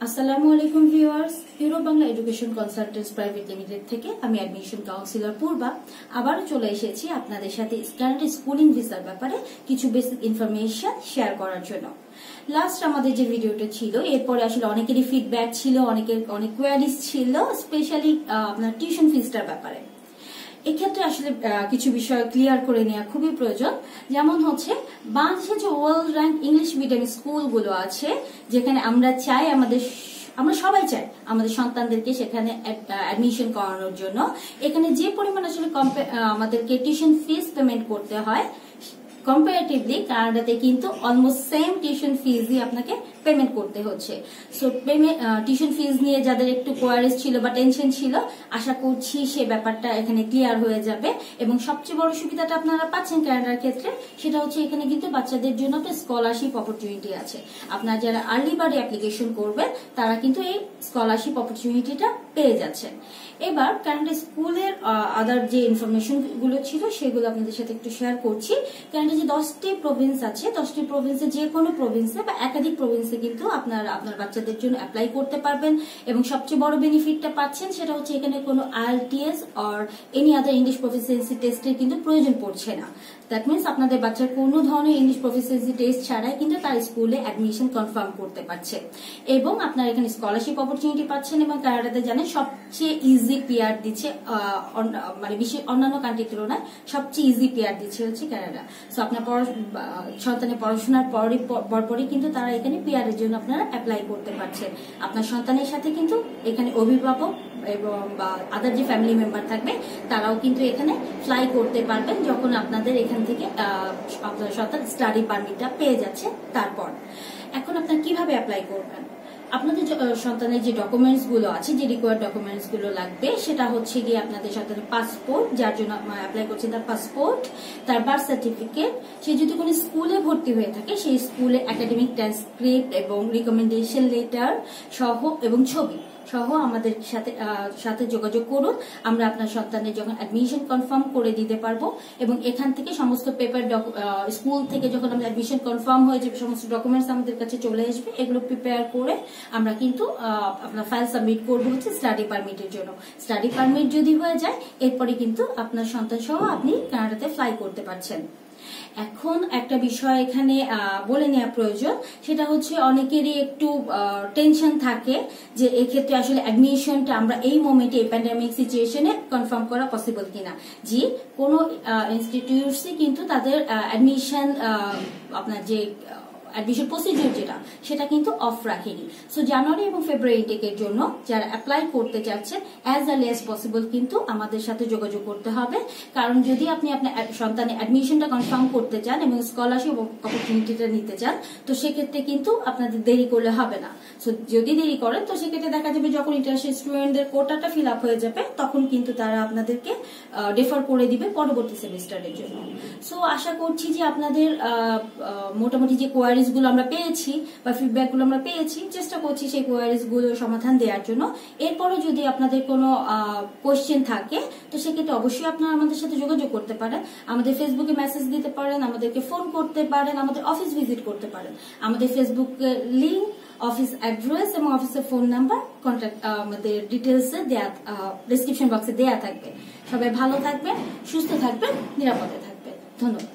আসসালামু আলাইকুম viewers, euro Bangla education consultants private limited থেকে আমি অ্যাডমিশন কাউন্সিলর পূর্বা আবারও চলে এসেছি আপনাদের সাথে স্ট্যান্ডার্ড স্কুলিং ভিসার ব্যাপারে কিছু বেসিক ইনফরমেশন শেয়ার করার জন্য। লাস্ট আমাদের যে ভিডিওটা ছিল, এরপরে আসলে অনেকেরই ফিডব্যাক ছিল, অনেক কোয়ারিজ ছিল, স্পেশালি আপনার টিউশন ফিসটার ব্যাপারে। এক্ষেত্রে আসলে কিছু বিষয় ক্লিয়ার করে নেওয়া খুবই প্রয়োজন। যেমন হচ্ছে, বাংলাদেশে যে ওয়ার্ল্ড র্যাঙ্ক ইংলিশ মিডিয়াম স্কুলগুলো আছে, যেখানে আমরা সবাই চাই আমাদের সন্তানদেরকে সেখানে অ্যাডমিশন করানোর জন্য। এখানে যে পরিমাণ আসলে আমাদেরকে টিউশন ফিস পেমেন্ট করতে হয়, কম্পারেটিভলি কানাডাতে কিন্তু অলমোস্ট সেম টিউশন ফিজই আপনাকে পেমেন্ট করতে হচ্ছে। সো টিউশন ফিজ নিয়ে যাদের একটু কোয়ারিজ ছিল বা টেনশন ছিল, আশা করছি সে ব্যাপারটা এখানে ক্লিয়ার হয়ে যাবে। এবং সবচেয়ে বড় সুবিধাটা আপনারা পাচ্ছেন কানাডার ক্ষেত্রে, সেটা হচ্ছে এখানে কিন্তু বাচ্চাদের জন্য একটা স্কলারশিপ অপরচুনিটি আছে। আপনারা যারা আর্লি বার্ডে অ্যাপ্লিকেশন করবেন তারা কিন্তু এই স্কলারশিপ অপরচুনিটিটা পেয়ে যাচ্ছেন। এবার কানাডা স্কুলের আদার যে ইনফরমেশন গুলো ছিল সেগুলো আপনাদের সাথে একটু শেয়ার করছি। কানাডা যে 10টি প্রভিন্স আছে, 10টি প্রভিন্সে যে কোনো প্রভিন্সে বা একাধিক প্রভিন্সে কিন্তু আপনার বাচ্চাদের জন্য অ্যাপ্লাই করতে পারবেন। এবং সবচেয়ে বড় বেনিফিটটা পাচ্ছেন সেটা হচ্ছে এখানে কোনো IELTS or any other English proficiency টেস্টের কিন্তু প্রয়োজন পড়ছে না। দ্যাট মিনস আপনাদের বাচ্চার কোনো ধরনের ইংলিশ প্রফিসিয়েন্সি টেস্ট ছাড়াই কিন্তু তার স্কুলে অ্যাডমিশন কনফার্ম করতে পারছে। এবং আপনারা এখানে স্কলারশিপ অপরচুনিটি পাচ্ছেন। এবং কানাডাতে জানেন সবচেয়ে ইজি পিআর দিচ্ছে, মানে বিশ্বের অন্যান্য কান্ট্রির তুলনায় সবচেয়ে ইজি পিআর দিচ্ছে হচ্ছে কানাডা। সো আপনার সন্তানের পড়াশোনার পরপরই কিন্তু তারা এখানে পিআর এর জন্য আপনারা অ্যাপ্লাই করতে পারছেন। আপনার সন্তানের সাথে কিন্তু এখানে অভিভাবক এবং আদার যে ফ্যামিলি মেম্বার থাকবে তারাও কিন্তু এখানে ফ্লাই করতে পারবেন যখন আপনাদের এখান থেকে আপনার সন্তান স্টাডি পারমিটটা পেয়ে যাচ্ছে। তারপর এখন আপনারা কিভাবে অ্যাপ্লাই করবেন? আপনাদের সন্তানের যে ডকুমেন্টস গুলো আছে, যে রিকোয়ার্ড ডকুমেন্টস গুলো লাগবে, সেটা হচ্ছে গিয়ে আপনাদের সন্তানের পাসপোর্ট, যার জন্য অ্যাপ্লাই করছেন তার পাসপোর্ট, তার বার্থ সার্টিফিকেট, সে যদি কোনো স্কুলে ভর্তি হয়ে থাকে সেই স্কুলে একাডেমিক ট্রান্সক্রিপ্ট এবং রিকমেন্ডেশন লেটার সহ এবং ছবি সহ আমাদের সাথে যোগাযোগ করুন। আমরা আপনার সন্তানের যখন অ্যাডমিশন কনফার্ম করে দিতে পারবো। এবং এখান থেকে সমস্ত পেপার, স্কুল থেকে যখন আমাদের অ্যাডমিশন কনফার্ম হয়ে যাবে, সমস্ত ডকুমেন্টস আমাদের কাছে চলে আসবে। এগুলো প্রিপেয়ার করে আমরা কিন্তু আপনার ফাইল সাবমিট করবো হচ্ছে স্টাডি পারমিটের জন্য। স্টাডি পারমিট যদি হয়ে যায়, এরপরে কিন্তু আপনার সন্তান সহ আপনি কানাডাতে ফ্লাই করতে পারছেন। এখন একটা বিষয় এখানে বলে নেওয়া প্রয়োজন, সেটা হচ্ছে অনেকেরই একটু টেনশন থাকে যে এক্ষেত্রে আসলে অ্যাডমিশনটা আমরা এই মোমেন্টে, এই প্যান্ডামিক সিচুয়েশনে কনফার্ম করা পসিবল কিনা। জি, কোনো ইনস্টিটিউটসই কিন্তু তাদের অ্যাডমিশন আপনার যে অ্যাডমিশন প্রসিডিউর সেটা কিন্তু অফ রাখেনি। সো জানুয়ারি এবং ফেব্রুয়ারি ইনটেকের জন্য যারা অ্যাপ্লাই করতে চাচ্ছেন, অ্যাজ আর্লি অ্যাজ পসিবল কিন্তু আমাদের সাথে যোগাযোগ করতে হবে। কারণ যদি আপনি আপনার সন্তানের অ্যাডমিশনটা কনফার্ম করতে চান এবং স্কলারশিপ অপরচুনিটিটা নিতে চান, তো সেক্ষেত্রে কিন্তু আপনাদের দেরি করলে হবে না। সো যদি দেরি করেন তো সেক্ষেত্রে দেখা যাবে যখন ইন্টারন্যাশনাল স্টুডেন্টদের কোটাটা ফিল আপ হয়ে যাবে, তখন কিন্তু তারা আপনাদেরকে ডেফার করে দিবে পরবর্তী সেমিস্টারের জন্য। সো আশা করছি যে আপনাদের মোটামুটি যে কোয়ারিজ গুলো আমরা পেয়েছি বা ফিডব্যাক গুলো আমরা পেয়েছি, চেষ্টা করছি সেই কোয়ারিজ গুলো সমাধান দেওয়ার জন্য। এরপরও যদি আপনাদের কোনো কোয়েশ্চেন থাকে, তো সেক্ষেত্রে অবশ্যই আপনারা আমাদের সাথে যোগাযোগ করতে পারেন। আমাদের ফেসবুকে মেসেজ দিতে পারেন, আমাদেরকে ফোন করতে পারেন, আমাদের অফিস ভিজিট করতে পারেন। আমাদের ফেসবুক লিংক, অফিস অ্যাড্রেস এবং অফিসের ফোন নাম্বার, কন্ট্যাক্ট আমাদের ডিটেলস ডেসক্রিপশন বক্সে দেওয়া থাকবে। সবাই ভালো থাকবেন, সুস্থ থাকবেন, নিরাপদে থাকবেন। ধন্যবাদ।